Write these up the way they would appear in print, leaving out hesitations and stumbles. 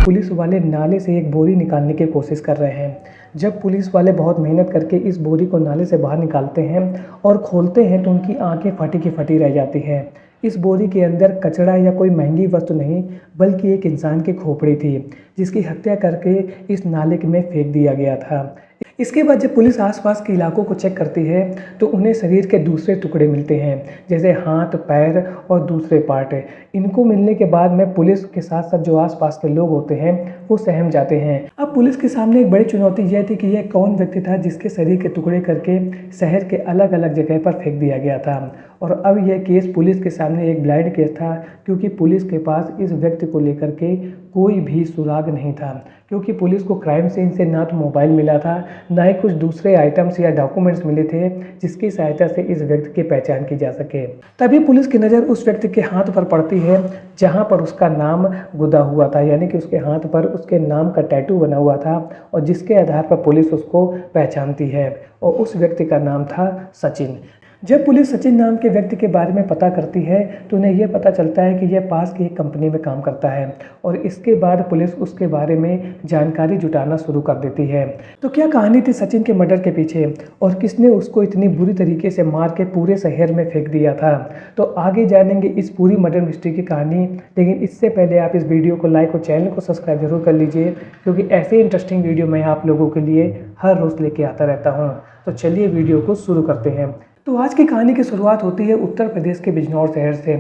Police वाले नाले से एक बोरी निकालने की कोशिश कर रहे हैं। जब पुलिस वाले बहुत मेहनत करके इस बोरी को नाले से बाहर निकालते हैं और खोलते हैं तो उनकी आंखें फटी की फटी रह जाती है। इस बोरी के अंदर कचरा या कोई महंगी वस्तु नहीं बल्कि एक इंसान की खोपड़ी थी, जिसकी हत्या करके इस नाले में फेंक दिया गया था। इसके बाद जब पुलिस आसपास के इलाकों को चेक करती है तो उन्हें शरीर के दूसरे टुकड़े मिलते हैं, जैसे हाथ, पैर और दूसरे पार्ट। इनको मिलने के बाद में पुलिस के साथ साथ जो आसपास के लोग होते हैं वो सहम जाते हैं। अब पुलिस के सामने एक बड़ी चुनौती यह थी कि यह कौन व्यक्ति था जिसके शरीर के टुकड़े करके शहर के अलग अलग जगह पर फेंक दिया गया था। और अब यह केस पुलिस के सामने एक ब्लाइंड केस था, क्योंकि पुलिस के पास इस व्यक्ति को लेकर के कोई भी सुराग नहीं था, क्योंकि पुलिस को क्राइम सीन से ना तो मोबाइल मिला था, ना ही कुछ दूसरे आइटम्स या डॉक्यूमेंट्स मिले थे जिसकी सहायता से इस व्यक्ति की पहचान की जा सके। तभी पुलिस की नज़र उस व्यक्ति के हाथ पर पड़ती है जहां पर उसका नाम गुदा हुआ था, यानी कि उसके हाथ पर उसके नाम का टैटू बना हुआ था, और जिसके आधार पर पुलिस उसको पहचानती है, और उस व्यक्ति का नाम था सचिन। जब पुलिस सचिन नाम के व्यक्ति के बारे में पता करती है तो उन्हें यह पता चलता है कि यह पास की एक कंपनी में काम करता है, और इसके बाद पुलिस उसके बारे में जानकारी जुटाना शुरू कर देती है। तो क्या कहानी थी सचिन के मर्डर के पीछे, और किसने उसको इतनी बुरी तरीके से मार के पूरे शहर में फेंक दिया था? तो आगे जानेंगे इस पूरी मर्डर मिस्ट्री की कहानी। लेकिन इससे पहले आप इस वीडियो को लाइक और चैनल को सब्सक्राइब जरूर कर लीजिए, क्योंकि ऐसे इंटरेस्टिंग वीडियो मैं आप लोगों के लिए हर रोज़ लेके आता रहता हूँ। तो चलिए वीडियो को शुरू करते हैं। तो आज की कहानी की शुरुआत होती है उत्तर प्रदेश के बिजनौर शहर से।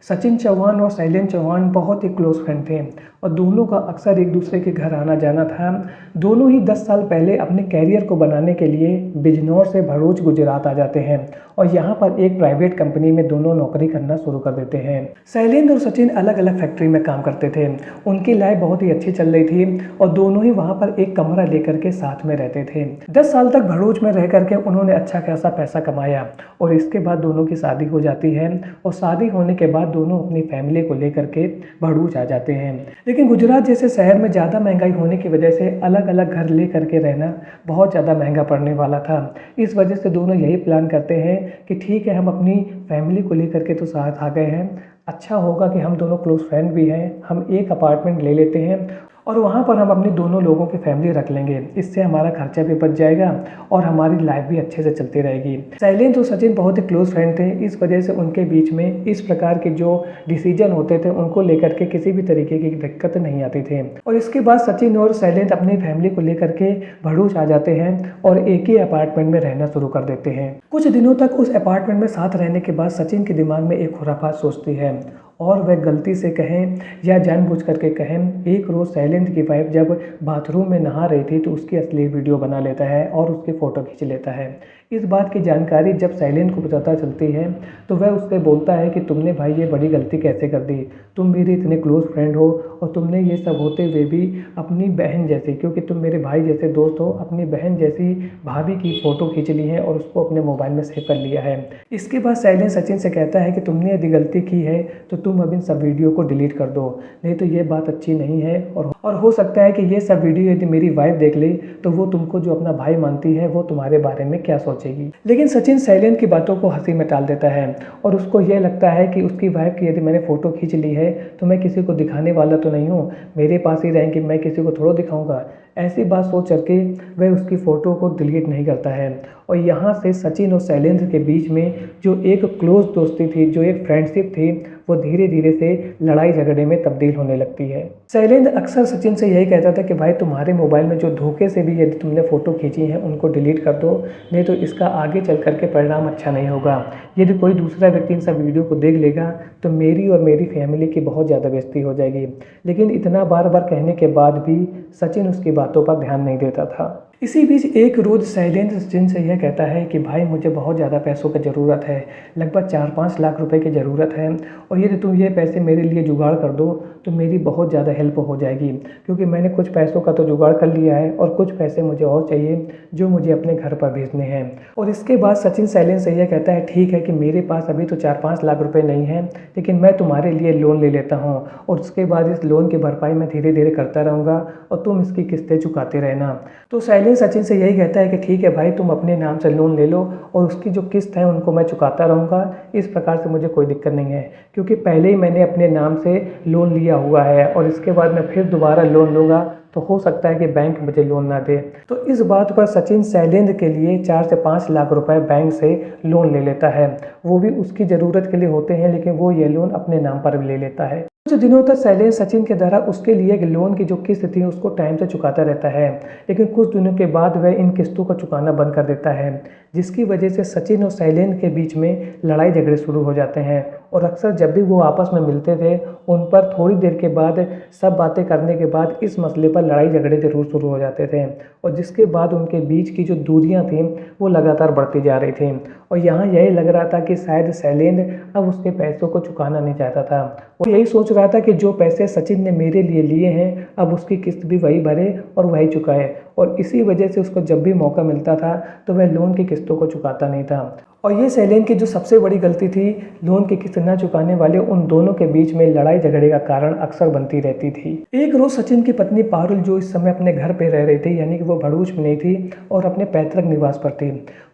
सचिन चौहान और शैलेंद्र चौहान बहुत ही क्लोज फ्रेंड थे और दोनों का अक्सर एक दूसरे के घर आना जाना था। दोनों ही 10 साल पहले अपने कैरियर को बनाने के लिए बिजनौर से भरूच गुजरात आ जाते हैं और यहाँ पर एक प्राइवेट कंपनी में दोनों नौकरी करना शुरू कर देते हैं। शैलेंद्र और सचिन अलग अलग फैक्ट्री में काम करते थे। उनकी लाइफ बहुत ही अच्छी चल रही थी और दोनों ही वहाँ पर एक कमरा लेकर के साथ में रहते थे। 10 साल तक भरूच में रह करके उन्होंने अच्छा खासा पैसा कमाया और इसके बाद दोनों की शादी हो जाती है, और शादी होने के बाद दोनों अपनी फैमिली को लेकर के भरूच आ जाते हैं। लेकिन गुजरात जैसे शहर में ज़्यादा महंगाई होने की वजह से अलग अलग घर ले करके रहना बहुत ज़्यादा महंगा पड़ने वाला था। इस वजह से दोनों यही प्लान करते हैं कि ठीक है, हम अपनी फैमिली को लेकर के तो साथ आ गए हैं, अच्छा होगा कि हम दोनों क्लोज फ्रेंड भी हैं, हम एक अपार्टमेंट ले लेते हैं और वहाँ पर हम अपनी दोनों लोगों की फैमिली रख लेंगे। इससे हमारा खर्चा भी बच जाएगा और हमारी लाइफ भी अच्छे से चलती रहेगी। शैलेंद्र और सचिन बहुत ही क्लोज फ्रेंड थे, इस वजह से उनके बीच में इस प्रकार के जो डिसीजन होते थे उनको लेकर के किसी भी तरीके की दिक्कत नहीं आती थी। और इसके बाद सचिन और शैलेंद्र अपनी फैमिली को लेकर के भरूच आ जाते हैं और एक ही अपार्टमेंट में रहना शुरू कर देते हैं। कुछ दिनों तक उस अपार्टमेंट में साथ रहने के बाद सचिन के दिमाग में एक खुराफात सोचती है, और वह गलती से कहें या जानबूझ करके कहें, एक रोज़ शैलेंद्र की वाइफ जब बाथरूम में नहा रही थी तो उसकी असली वीडियो बना लेता है और उसकी फ़ोटो खींच लेता है। इस बात की जानकारी जब शैलेंद्र को पता चलती है तो वह उससे बोलता है कि तुमने भाई ये बड़ी गलती कैसे कर दी, तुम मेरे इतने क्लोज फ्रेंड हो और तुमने ये सब होते हुए भी अपनी बहन जैसी, क्योंकि तुम मेरे भाई जैसे दोस्त हो, अपनी बहन जैसी भाभी की फ़ोटो खींच ली है और उसको अपने मोबाइल में सेव कर लिया है। इसके बाद शैलेंद्र सचिन से कहता है कि तुमने यदि गलती की है तो तुम अब इन सब वीडियो को डिलीट कर दो, नहीं तो ये बात अच्छी नहीं है, और हो सकता है कि ये सब वीडियो यदि मेरी वाइफ देख ले तो वो तुमको जो अपना भाई मानती है वो तुम्हारे बारे में क्या सोचेगी। लेकिन सचिन शैलेंद्र की बातों को हंसी में टाल देता है और उसको ये लगता है कि उसकी वाइफ की यदि मैंने फ़ोटो खींच ली है तो मैं किसी को दिखाने वाला तो नहीं हूँ, मेरे पास ही रहेंगे, मैं किसी को थोड़ा दिखाऊंगा। ऐसी बात सोच करके वह उसकी फ़ोटो को डिलीट नहीं करता है, और यहाँ से सचिन और शैलेंद्र के बीच में जो एक क्लोज दोस्ती थी, जो एक फ्रेंडशिप थी, वो धीरे धीरे से लड़ाई झगड़े में तब्दील होने लगती है। शैलेंद्र अक्सर सचिन से यही कहता था कि भाई तुम्हारे मोबाइल में जो धोखे से भी यदि तुमने फ़ोटो खींची है उनको डिलीट कर दो, नहीं तो इसका आगे चल करके परिणाम अच्छा नहीं होगा। यदि कोई दूसरा व्यक्ति इन सब वीडियो को देख लेगा तो मेरी और मेरी फैमिली की बहुत ज़्यादा बेइज्जती हो जाएगी। लेकिन इतना बार बार कहने के बाद भी सचिन उसकी बातों पर ध्यान नहीं देता था। इसी बीच एक रोज़ शैलेंद्र सचिन से यह कहता है कि भाई मुझे बहुत ज़्यादा पैसों की ज़रूरत है, लगभग 4-5 लाख रुपए की ज़रूरत है, और यदि तुम ये पैसे मेरे लिए जुगाड़ कर दो तो मेरी बहुत ज़्यादा हेल्प हो जाएगी, क्योंकि मैंने कुछ पैसों का तो जुगाड़ कर लिया है और कुछ पैसे मुझे और चाहिए जो मुझे अपने घर पर भेजने हैं। और इसके बाद सचिन शैलेंद्र से यह कहता है ठीक है कि मेरे पास अभी तो 4-5 लाख रुपये नहीं हैं, लेकिन मैं तुम्हारे लिए लोन ले लेता हूँ और उसके बाद इस लोन की भरपाई मैं धीरे धीरे करता रहूँगा और तुम इसकी किस्तें चुकाते रहना। तो शैलेंद्र शैलेंद्र सचिन से यही कहता है कि ठीक है भाई, तुम अपने नाम से लोन ले लो और उसकी जो किस्त है उनको मैं चुकाता रहूँगा, इस प्रकार से मुझे कोई दिक्कत नहीं है, क्योंकि पहले ही मैंने अपने नाम से लोन लिया हुआ है और इसके बाद मैं फिर दोबारा लोन लूँगा तो हो सकता है कि बैंक मुझे लोन ना दे। तो इस बात पर सचिन शैलेंद्र के लिए 4 से 5 लाख रुपए बैंक से लोन ले लेता है। वो भी उसकी ज़रूरत के लिए होते हैं, लेकिन वो ये लोन अपने नाम पर भी ले लेता है। कुछ दिनों तक शैलेंद्र सचिन के द्वारा उसके लिए लोन की जो किस्त थी उसको टाइम से चुकाता रहता है, लेकिन कुछ दिनों के बाद वह इन किस्तों को चुकाना बंद कर देता है, जिसकी वजह से सचिन और शैलेंद्र के बीच में लड़ाई झगड़े शुरू हो जाते हैं। और अक्सर जब भी वो आपस में मिलते थे, उन पर थोड़ी देर के बाद सब बातें करने के बाद इस मसले पर लड़ाई झगड़े ज़रूर शुरू हो जाते थे, और जिसके बाद उनके बीच की जो दूरियां थीं वो लगातार बढ़ती जा रही थी। और यहाँ यही लग रहा था कि शायद शैलेंद्र अब उसके पैसों को चुकाना नहीं चाहता था। वो यही सोच रहा था कि जो पैसे सचिन ने मेरे लिए लिए हैं अब उसकी किस्त भी वही भरे और वही चुकाए, और इसी वजह से उसको जब भी मौका मिलता था तो वह लोन की किस्तों को चुकाता नहीं था। और ये शैलेंद्र की जो सबसे बड़ी गलती थी, लोन की किस्त न चुकाने वाले उन दोनों के बीच में लड़ाई झगड़े का कारण अक्सर बनती रहती थी। एक रोज सचिन की पत्नी पारुल, जो इस समय अपने घर पे रह रही थी, यानी कि वो भड़ूच में नहीं थी और अपने पैतृक निवास पर थी,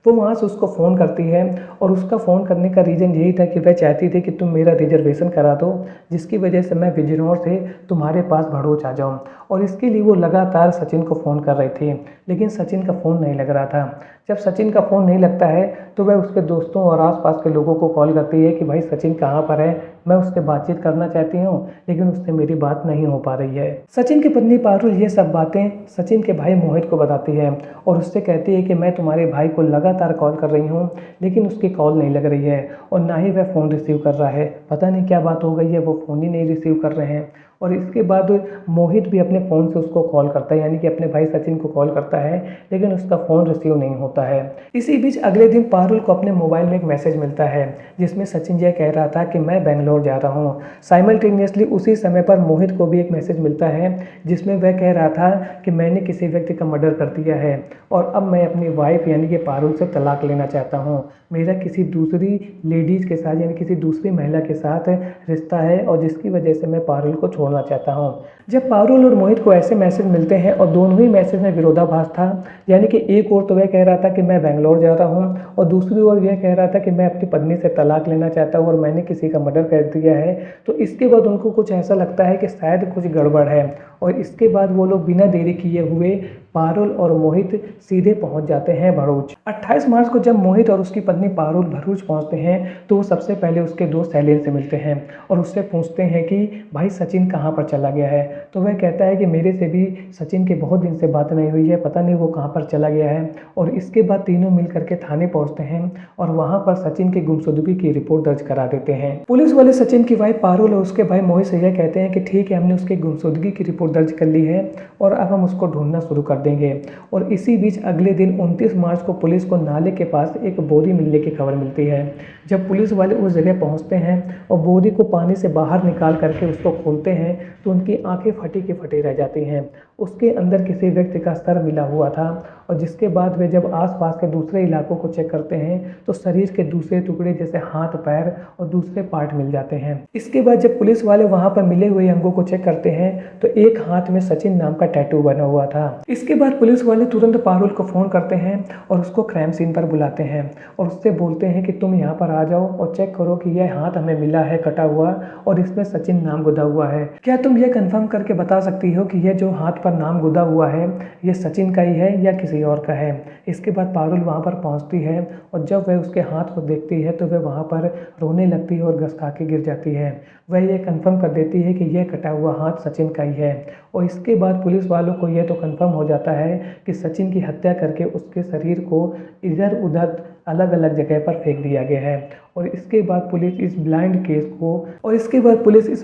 वो वहाँ से उसको फ़ोन करती है। और उसका फ़ोन करने का रीज़न यही था कि वह चाहती थी कि तुम मेरा रिजर्वेशन करा दो, जिसकी वजह से मैं बिजनौर से तुम्हारे पास भड़ूच आ जाऊँ। और इसके लिए वो लगातार सचिन को फ़ोन कर रही थी, लेकिन सचिन का फ़ोन नहीं लग रहा था। जब सचिन का फ़ोन नहीं लगता है तो वह उसके दोस्तों और आसपास के लोगों को कॉल करती है कि भाई सचिन कहाँ पर है, मैं उससे बातचीत करना चाहती हूँ लेकिन उससे मेरी बात नहीं हो पा रही है। सचिन की पत्नी पारुल ये सब बातें सचिन के भाई मोहित को बताती है और उससे कहती है कि मैं तुम्हारे भाई को लगातार कॉल कर रही हूँ लेकिन उसकी कॉल नहीं लग रही है और ना ही वह फ़ोन रिसीव कर रहा है। पता नहीं क्या बात हो गई है, वो फ़ोन ही नहीं रिसीव कर रहे हैं। और इसके बाद मोहित भी अपने फ़ोन से उसको कॉल करता है, यानी कि अपने भाई सचिन को कॉल करता है, लेकिन उसका फ़ोन रिसीव नहीं होता है। इसी बीच अगले दिन पारुल को अपने मोबाइल में एक मैसेज मिलता है जिसमें सचिन यह कह रहा था कि मैं बेंगलोर जा रहा हूँ। साइमल्टेनियसली उसी समय पर मोहित को भी एक मैसेज मिलता है जिसमें वह कह रहा था कि मैंने किसी व्यक्ति का मर्डर कर दिया है और अब मैं अपनी वाइफ यानी कि पारुल से तलाक लेना चाहता हूँ। मेरा किसी दूसरी लेडीज़ के साथ यानी किसी दूसरी महिला के साथ रिश्ता है और जिसकी वजह से मैं पारुल को छोड़ना चाहता हूँ। जब पारुल और मोहित को ऐसे मैसेज मिलते हैं और दोनों ही मैसेज में विरोधाभास था, यानी कि एक ओर तो वह कह रहा था कि मैं बेंगलोर जा रहा हूँ और दूसरी ओर यह कह रहा था कि मैं अपनी पत्नी से तलाक लेना चाहता हूँ और मैंने किसी का मर्डर कर दिया है, तो इसके बाद उनको कुछ ऐसा लगता है कि शायद कुछ गड़बड़ है। और इसके बाद वो लोग बिना देरी किए हुए पारुल और मोहित सीधे पहुंच जाते हैं भरूच। 28 मार्च को जब मोहित और उसकी पत्नी पारुल भरूच पहुंचते हैं तो वो सबसे पहले उसके दोस्त शैलेंद्र से मिलते हैं और उससे पूछते हैं कि भाई सचिन कहां पर चला गया है। तो वह कहता है कि मेरे से भी सचिन के बहुत दिन से बात नहीं हुई है, पता नहीं वो कहां पर चला गया है। और इसके बाद तीनों मिल करके थाने पहुंचते हैं और वहां पर सचिन की गुमशुदगी की रिपोर्ट दर्ज करा देते हैं। पुलिस वाले सचिन की वाइफ पारुल और उसके भाई मोहित से यह कहते हैं कि ठीक है, हमने उसकी गुमशुदगी की रिपोर्ट दर्ज कर ली है और अब हम उसको ढूंढना शुरू कर देंगे। और इसी बीच अगले दिन 29 मार्च को पुलिस को नाले के पास एक बोरी मिलने की खबर मिलती है। जब पुलिस वाले उस जगह पहुंचते हैं और बोरी को पानी से बाहर निकाल करके उसको खोलते हैं तो उनकी आंखें फटी की फटी रह जाती हैं। उसके अंदर किसी व्यक्ति का सर मिला हुआ था और जिसके बाद वे जब आसपास के दूसरे इलाकों को चेक करते हैं तो शरीर के दूसरे टुकड़े जैसे हाथ, पैर और दूसरे पार्ट मिल जाते हैं। इसके बाद जब पुलिस वाले वहां पर मिले हुए अंगों को चेक करते हैं तो एक हाथ में सचिन नाम का टैटू बना हुआ था। इसके बाद पुलिस वाले तुरंत पारुल को फ़ोन करते हैं और उसको क्राइम सीन पर बुलाते हैं और उससे बोलते हैं कि तुम यहाँ पर आ जाओ और चेक करो कि यह हाथ हमें मिला है कटा हुआ और इसमें सचिन नाम गुदा हुआ है। क्या तुम यह कंफर्म करके बता सकती हो कि यह जो हाथ पर नाम गुदा हुआ है यह सचिन का ही है या किसी और का है। इसके बाद पारुल वहाँ पर पहुँचती है और जब वह उसके हाथ को देखती है तो वह वहाँ पर रोने लगती है और घसका के गिर जाती है। वह यह कंफर्म कर देती है कि यह कटा हुआ हाथ सचिन का ही है। और इसके बाद पुलिस वालों को यह तो कंफर्म हो जाता है कि सचिन की हत्या करके उसके शरीर को इधर उधर अलग अलग जगह पर फेंक दिया गया है। और इसके बाद पुलिस इस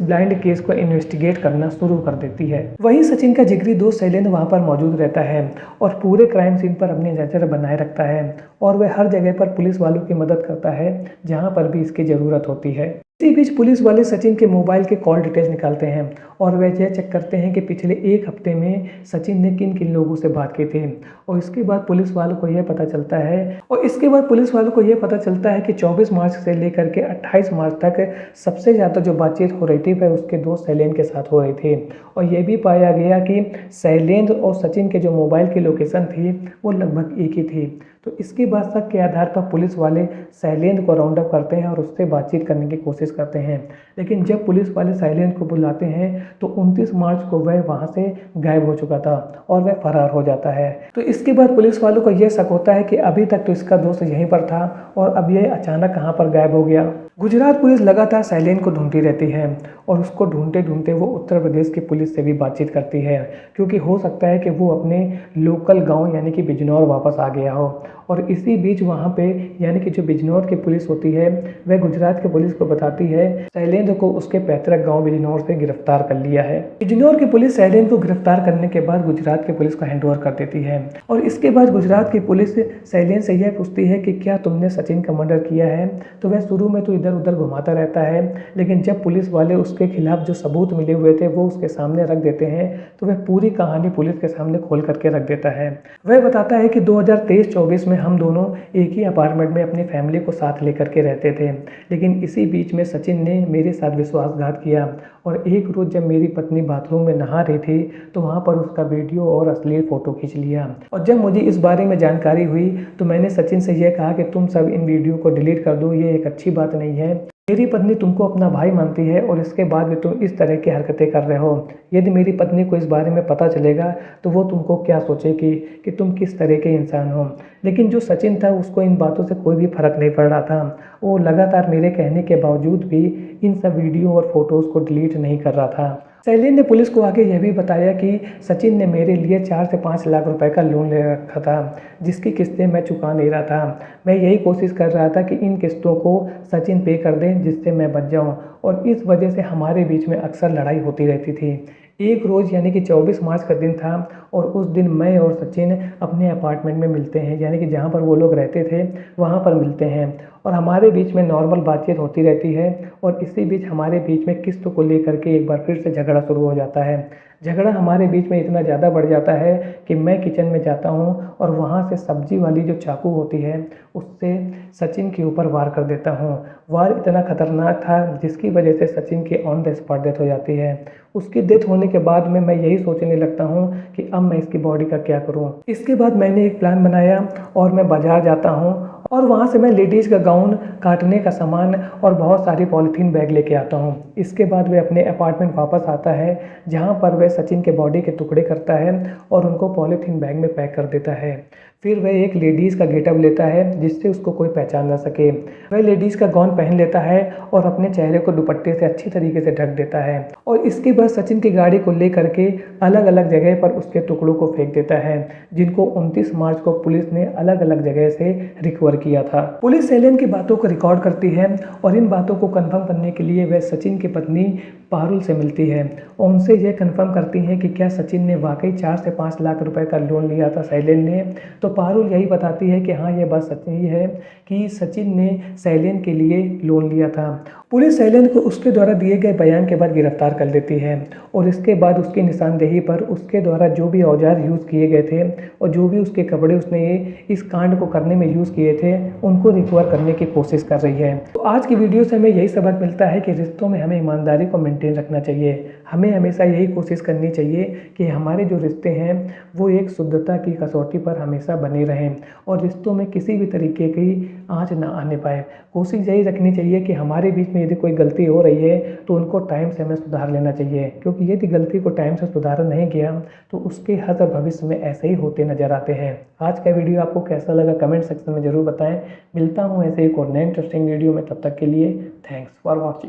ब्लाइंड केस को इन्वेस्टिगेट करना शुरू कर देती है। वहीं सचिन का जिगरी दोस्त शैलेंद्र वहां पर मौजूद रहता है और पूरे क्राइम सीन पर अपनी नजर बनाए रखता है और वह हर जगह पर पुलिस वालों की मदद करता है जहां पर भी इसकी ज़रूरत होती है। इसी बीच पुलिस वाले सचिन के मोबाइल के कॉल डिटेल्स निकालते हैं और वह यह चेक करते हैं कि पिछले एक हफ्ते में सचिन ने किन किन लोगों से बात की थी। और इसके बाद पुलिस वालों को यह पता चलता है कि 24 मार्च से लेकर के 28 मार्च तक सबसे ज़्यादा जो बातचीत हो रही थी वह उसके दोस्त शैलेंद्र के साथ हो रही थी। और यह भी पाया गया कि शैलेंद्र और सचिन के जो मोबाइल की लोकेशन थी वो लगभग एक ही थी। तो इसके बाद शक के आधार पर पुलिस वाले शैलेंद्र को राउंड अप करते हैं और उससे बातचीत करने की कोशिश करते हैं। लेकिन जब पुलिस वाले शैलेंद्र को बुलाते हैं तो 29 मार्च को वह वहां से गायब हो चुका था और वह फरार हो जाता है। तो इसके बाद पुलिस वालों को यह शक होता है कि अभी तक तो इसका दोस्त यहीं पर था और अब यह अचानक कहां पर गायब हो गया। गुजरात पुलिस लगातार शैलेंद्र को ढूंढती रहती है और उसको ढूंढते ढूंढते वो उत्तर प्रदेश की पुलिस से भी बातचीत करती है, क्योंकि हो सकता है कि वो अपने लोकल गांव यानी कि बिजनौर वापस आ गया हो। और इसी बीच वहां पे यानी कि जो बिजनौर की पुलिस होती है वह गुजरात की पुलिस को बताती है शैलेंद्र को उसके पैतृक गांव बिजनौर से गिरफ्तार कर लिया है। बिजनौर की पुलिस शैलेंद्र को गिरफ्तार करने के बाद गुजरात की पुलिस को हैंडओवर कर देती है और इसके बाद गुजरात की पुलिस शैलेंद्र से यह पूछती है कि क्या तुमने सचिन का मर्डर किया है। तो वह शुरू में तो इधर उधर घुमाता रहता है, लेकिन जब पुलिस वाले उसके खिलाफ जो सबूत मिले हुए थे वो उसके सामने रख देते हैं तो वह पूरी कहानी पुलिस के सामने खोल करके रख देता है। वह बताता है कि 2023-24 में हम दोनों एक ही अपार्टमेंट में अपनी फैमिली को साथ लेकर के रहते थे, लेकिन इसी बीच में सचिन ने मेरे साथ विश्वासघात किया और एक रोज़ जब मेरी पत्नी बाथरूम में नहा रही थी तो वहाँ पर उसका वीडियो और अश्लील फ़ोटो खींच लिया। और जब मुझे इस बारे में जानकारी हुई तो मैंने सचिन से यह कहा कि तुम सब इन वीडियो को डिलीट कर दो, ये एक अच्छी बात नहीं है। मेरी पत्नी तुमको अपना भाई मानती है और इसके बाद भी तुम इस तरह की हरकतें कर रहे हो। यदि मेरी पत्नी को इस बारे में पता चलेगा तो वो तुमको क्या सोचेगी कि तुम किस तरह के इंसान हो। लेकिन जो सचिन था उसको इन बातों से कोई भी फर्क नहीं पड़ रहा था। वो लगातार मेरे कहने के बावजूद भी इन सब वीडियो और फोटोज़ को डिलीट नहीं कर रहा था। शैलेंद्र ने पुलिस को आगे यह भी बताया कि सचिन ने मेरे लिए 4 से 5 लाख रुपए का लोन ले रखा था, जिसकी किस्तें मैं चुका नहीं रहा था। मैं यही कोशिश कर रहा था कि इन किस्तों को सचिन पे कर दें जिससे मैं बच जाऊं और इस वजह से हमारे बीच में अक्सर लड़ाई होती रहती थी। एक रोज़ यानी कि 24 मार्च का दिन था और उस दिन मैं और सचिन अपने अपार्टमेंट में मिलते हैं, यानी कि जहाँ पर वो लोग रहते थे वहाँ पर मिलते हैं और हमारे बीच में नॉर्मल बातचीत होती रहती है। और इसी बीच हमारे बीच में किस्तों को लेकर के एक बार फिर से झगड़ा शुरू हो जाता है। झगड़ा हमारे बीच में इतना ज़्यादा बढ़ जाता है कि मैं किचन में जाता हूँ और वहाँ से सब्जी वाली जो चाकू होती है उससे सचिन के ऊपर वार कर देता हूँ। वार इतना खतरनाक था जिसकी वजह से सचिन की ऑन द स्पॉट डेथ हो जाती है। उसकी डेथ होने के बाद में मैं यही सोचने लगता हूँ कि अब मैं इसकी बॉडी का क्या करूँ। इसके बाद मैंने एक प्लान बनाया और मैं बाज़ार जाता हूँ और वहाँ से मैं लेडीज़ का गाउन, काटने का सामान और बहुत सारी पॉलीथीन बैग लेके आता हूँ। इसके बाद वह अपने अपार्टमेंट वापस आता है जहाँ पर वह सचिन के बॉडी के टुकड़े करता है और उनको पॉलीथीन बैग में पैक कर देता है। फिर वह एक लेडीज़ का गेटअप लेता है जिससे उसको कोई पहचान ना सके। वह लेडीज़ का गाउन पहन लेता है और अपने चेहरे को दुपट्टे से अच्छी तरीके से ढक देता है और इसके बाद सचिन की गाड़ी को ले करके अलग अलग जगह पर उसके टुकड़ों को फेंक देता है, जिनको 29 मार्च को पुलिस ने अलग अलग जगह से रिकवर किया था। पुलिस शैलेंद्र की बातों को रिकॉर्ड करती है और इन बातों को कंफर्म करने के लिए वह सचिन की पत्नी पारुल से मिलती है और उनसे यह कंफर्म करती है कि क्या सचिन ने वाकई 4 से 5 लाख रुपए का लोन लिया था शैलेंद्र ने। तो पारुल यही बताती है कि हाँ, ये बात सच्ची है कि सचिन ने शैलेंद्र के लिए लोन लिया था। पुलिस शैलेंद्र को उसके द्वारा दिए गए बयान के बाद गिरफ्तार कर लेती है और इसके बाद उसकी निशानदेही पर उसके द्वारा जो भी औजार यूज़ किए गए थे और जो भी उसके कपड़े उसने इस कांड को करने में यूज़ किए थे उनको रिकवर करने की कोशिश कर रही है। तो आज की वीडियो से हमें यही सबक मिलता है कि रिश्तों में हमें ईमानदारी को मेंटेन रखना चाहिए। हमें हमेशा यही कोशिश करनी चाहिए कि हमारे जो रिश्ते हैं वो एक शुद्धता की कसौटी पर हमेशा बने रहें और रिश्तों में किसी भी तरीके की आँच ना आने पाए। कोशिश यही रखनी चाहिए कि हमारे बीच में यदि कोई गलती हो रही है तो उनको टाइम से हमें सुधार लेना चाहिए, क्योंकि यदि गलती को टाइम से सुधारा नहीं गया तो उसके हर भविष्य में ऐसे ही होते नजर आते हैं। आज का वीडियो आपको कैसा लगा कमेंट सेक्शन में ज़रूर बताएं। मिलता हूँ ऐसे एक और नए इंटरेस्टिंग वीडियो में, तब तक के लिए थैंक्स फॉर वॉचिंग।